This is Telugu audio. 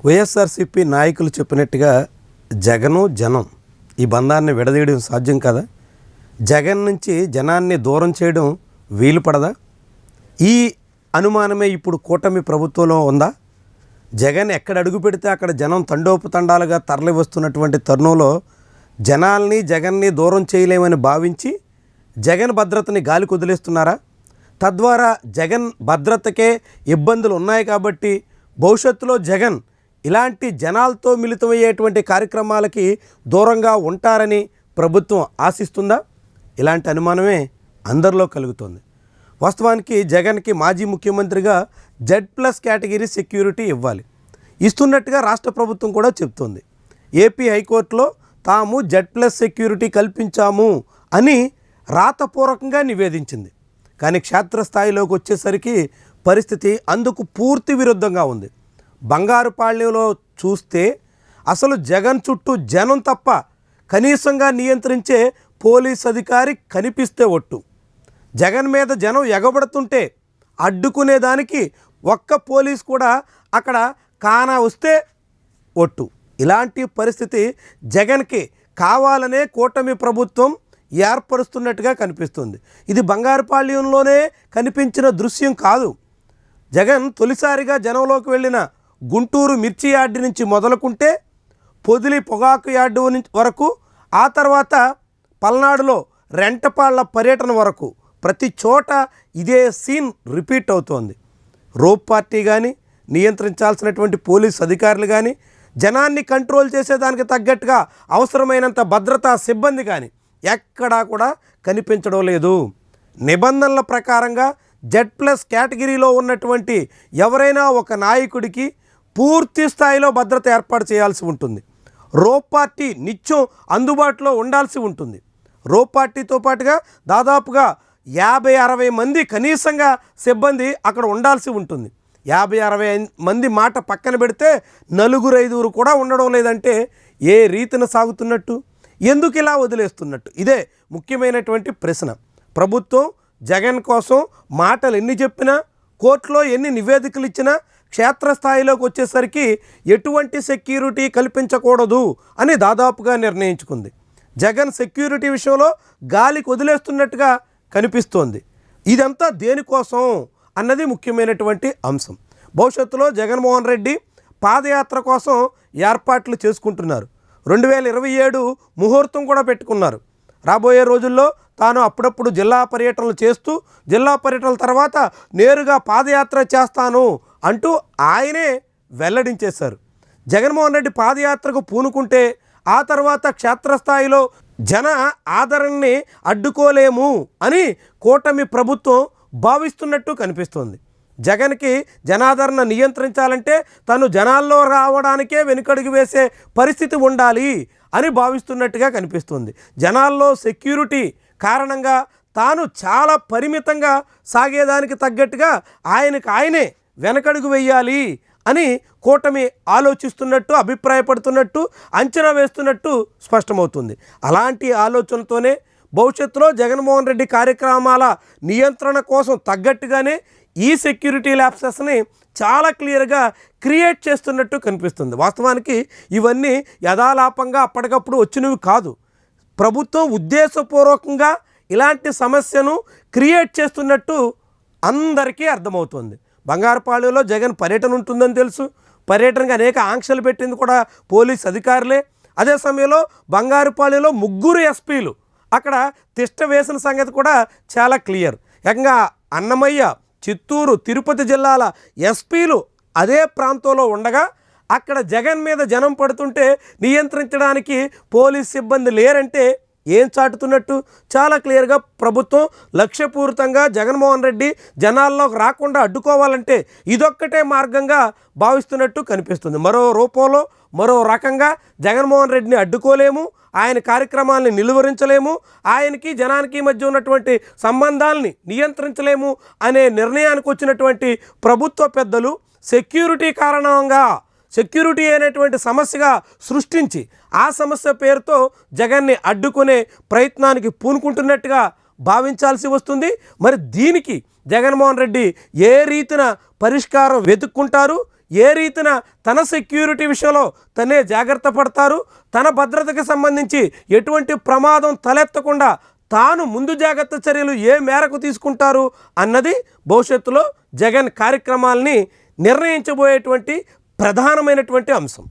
వైఎస్ఆర్సీపీ నాయకులు చెప్పినట్టుగా జగను జనం ఈ బంధాన్ని విడదీయడం సాధ్యం కదా? జగన్ నుంచి జనాన్ని దూరం చేయడం వీలు పడదా? ఈ అనుమానమే ఇప్పుడు కూటమి ప్రభుత్వంలో ఉందా? జగన్ ఎక్కడ అడుగు పెడితే అక్కడ జనం తండోపతండాలుగా తరలి వస్తున్నటువంటి తరుణంలో జగన్ని దూరం చేయలేమని భావించి జగన్ భద్రతని గాలి కుదిలేస్తున్నారా? తద్వారా జగన్ భద్రతకే ఇబ్బందులు ఉన్నాయి కాబట్టి భవిష్యత్తులో జగన్ ఇలాంటి జనాలతో మిళితమయ్యేటువంటి కార్యక్రమాలకి దూరంగా ఉంటారని ప్రభుత్వం ఆశిస్తుందా? ఇలాంటి అనుమానమే అందరిలో కలుగుతుంది. వాస్తవానికి జగన్కి మాజీ ముఖ్యమంత్రిగా Z+ కేటగిరీ సెక్యూరిటీ ఇవ్వాలి, ఇస్తున్నట్టుగా రాష్ట్ర ప్రభుత్వం కూడా చెప్తోంది. ఏపీ హైకోర్టులో తాము Z+ సెక్యూరిటీ కల్పించాము అని రాతపూర్వకంగా నివేదించింది. కానీ క్షేత్రస్థాయిలోకి వచ్చేసరికి పరిస్థితి అందుకు పూర్తి విరుద్ధంగా ఉంది. బంగారుపాళ్యంలో చూస్తే అసలు జగన్ చుట్టూ జనం తప్ప కనీసంగా నియంత్రించే పోలీస్ అధికారి కనిపిస్తే ఒట్టు. జగన్ మీద జనం ఎగబడుతుంటే అడ్డుకునేదానికి ఒక్క పోలీస్ కూడా అక్కడ కానా వస్తే ఒట్టు. ఇలాంటి పరిస్థితి జగన్కి కావాలనే కూటమి ప్రభుత్వం ఏర్పరుస్తున్నట్టుగా కనిపిస్తుంది. ఇది బంగారుపాళ్యంలోనే కనిపించిన దృశ్యం కాదు. జగన్ తొలిసారిగా జనంలోకి వెళ్ళిన గుంటూరు మిర్చి యార్డు నుంచి మొదలుకుంటే పొదిలి పొగాకు యార్డు వరకు, ఆ తర్వాత పల్నాడులో రెంటపాళ్ల పర్యటన వరకు ప్రతి చోట ఇదే సీన్ రిపీట్ అవుతోంది. రోప్ పార్టీ కానీ, నియంత్రించాల్సినటువంటి పోలీస్ అధికారులు కానీ, జనాన్ని కంట్రోల్ చేసేదానికి తగ్గట్టుగా అవసరమైనంత భద్రతా సిబ్బంది కానీ ఎక్కడా కూడా కనిపించడం లేదు. నిబంధనల ప్రకారంగా Z+ కేటగిరీలో ఉన్నటువంటి ఎవరైనా ఒక నాయకుడికి పూర్తి స్థాయిలో భద్రత ఏర్పాటు చేయాల్సి ఉంటుంది. రోప్ పార్టీ నిత్యం అందుబాటులో ఉండాల్సి ఉంటుంది. రోప్ పార్టీతో పాటుగా దాదాపుగా 50-60 మంది కనీసంగా సిబ్బంది అక్కడ ఉండాల్సి ఉంటుంది. 50-60 మంది మాట పక్కన పెడితే 4-5 కూడా ఉండడం లేదంటే ఏ రీతిన సాగుతున్నట్టు? ఎందుకు ఇలా వదిలేస్తున్నట్టు? ఇదే ముఖ్యమైనటువంటి ప్రశ్న. ప్రభుత్వం జగన్ కోసం మాటలు ఎన్ని చెప్పినా, కోర్టులో ఎన్ని నివేదికలు ఇచ్చినా క్షేత్రస్థాయిలోకి వచ్చేసరికి ఎటువంటి సెక్యూరిటీ కల్పించకూడదు అని దాదాపుగా నిర్ణయించుకుంది. జగన్ సెక్యూరిటీ విషయంలో గాలికి వదిలేస్తున్నట్టుగా కనిపిస్తోంది. ఇదంతా దేనికోసం అన్నది ముఖ్యమైనటువంటి అంశం. భవిష్యత్తులో జగన్మోహన్ రెడ్డి పాదయాత్ర కోసం ఏర్పాట్లు చేసుకుంటున్నారు. 2027 ముహూర్తం కూడా పెట్టుకున్నారు. రాబోయే రోజుల్లో తాను అప్పుడప్పుడు జిల్లా పర్యటనలు చేస్తూ, జిల్లా పర్యటనల తర్వాత నేరుగా పాదయాత్ర చేస్తాను అంటూ ఆయనే వెల్లడించేశారు. జగన్మోహన్ రెడ్డి పాదయాత్రకు పూనుకుంటే ఆ తర్వాత క్షేత్రస్థాయిలో జన ఆదరణని అడ్డుకోలేము అని కూటమి ప్రభుత్వం భావిస్తున్నట్టు కనిపిస్తోంది. జగన్కి జనాదరణ నియంత్రించాలంటే తను జనాల్లో రావడానికే వెనుకడుగు వేసే పరిస్థితి ఉండాలి అని భావిస్తున్నట్టుగా కనిపిస్తుంది. జనాల్లో సెక్యూరిటీ కారణంగా తాను చాలా పరిమితంగా సాగేదానికి తగ్గట్టుగా ఆయనే వెనకడుగు వేయాలి అని కూటమి ఆలోచిస్తున్నట్టు, అభిప్రాయపడుతున్నట్టు, అంచనా వేస్తున్నట్టు స్పష్టమవుతుంది. అలాంటి ఆలోచనతోనే భవిష్యత్తులో జగన్మోహన్ రెడ్డి కార్యక్రమాల నియంత్రణ కోసం తగ్గట్టుగానే ఈ సెక్యూరిటీ ల్యాప్సెస్ని చాలా క్లియర్గా క్రియేట్ చేస్తున్నట్టు కనిపిస్తుంది. వాస్తవానికి ఇవన్నీ యథాలాపంగా అప్పటికప్పుడు వచ్చినవి కాదు. ప్రభుత్వం ఉద్దేశపూర్వకంగా ఇలాంటి సమస్యను క్రియేట్ చేస్తున్నట్టు అందరికీ అర్థమవుతుంది. బంగారుపాళ్యంలో జగన్ పర్యటన ఉంటుందని తెలుసు. పర్యటనకు అనేక ఆంక్షలు పెట్టింది కూడా పోలీస్ అధికారులే. అదే సమయంలో బంగారుపాళ్యంలో 3 ఎస్పీలు అక్కడ తిష్ట వేసిన సంగతి కూడా చాలా క్లియర్. ఏకంగా అన్నమయ్య, చిత్తూరు, తిరుపతి జిల్లాల ఎస్పీలు అదే ప్రాంతంలో ఉండగా అక్కడ జగన్ మీద జనం పడుతుంటే నియంత్రించడానికి పోలీస్ సిబ్బంది లేరంటే ఏం చాటుతున్నట్టు? చాలా క్లియర్గా ప్రభుత్వం లక్ష్యపూరితంగా జగన్మోహన్ రెడ్డి జనాల్లోకి రాకుండా అడ్డుకోవాలంటే ఇదొక్కటే మార్గంగా భావిస్తున్నట్టు కనిపిస్తుంది. మరో రూపంలో, మరో రకంగా జగన్మోహన్ రెడ్డిని అడ్డుకోలేము, ఆయన కార్యక్రమాలని నిలువరించలేము, ఆయనకి జనానికి మధ్య ఉన్నటువంటి సంబంధాలని నియంత్రించలేము అనే నిర్ణయానికి వచ్చినటువంటి ప్రభుత్వ పెద్దలు సెక్యూరిటీ కారణంగా సెక్యూరిటీ అనేటువంటి సమస్యగా సృష్టించి ఆ సమస్య పేరుతో జగన్ని అడ్డుకునే ప్రయత్నానికి పూనుకుంటున్నట్టుగా భావించాల్సి వస్తుంది. మరి దీనికి జగన్మోహన్ రెడ్డి ఏ రీతిన పరిష్కారం వెతుక్కుంటారు, ఏ రీతిన తన సెక్యూరిటీ విషయంలో తనే జాగ్రత్త పడతారు, తన భద్రతకి సంబంధించి ఎటువంటి ప్రమాదం తలెత్తకుండా తాను ముందు జాగ్రత్త చర్యలు ఏ మేరకు తీసుకుంటారు అన్నది భవిష్యత్తులో జగన్ కార్యక్రమాలని నిర్ణయించబోయేటువంటి ప్రధానమైనటువంటి అంశం.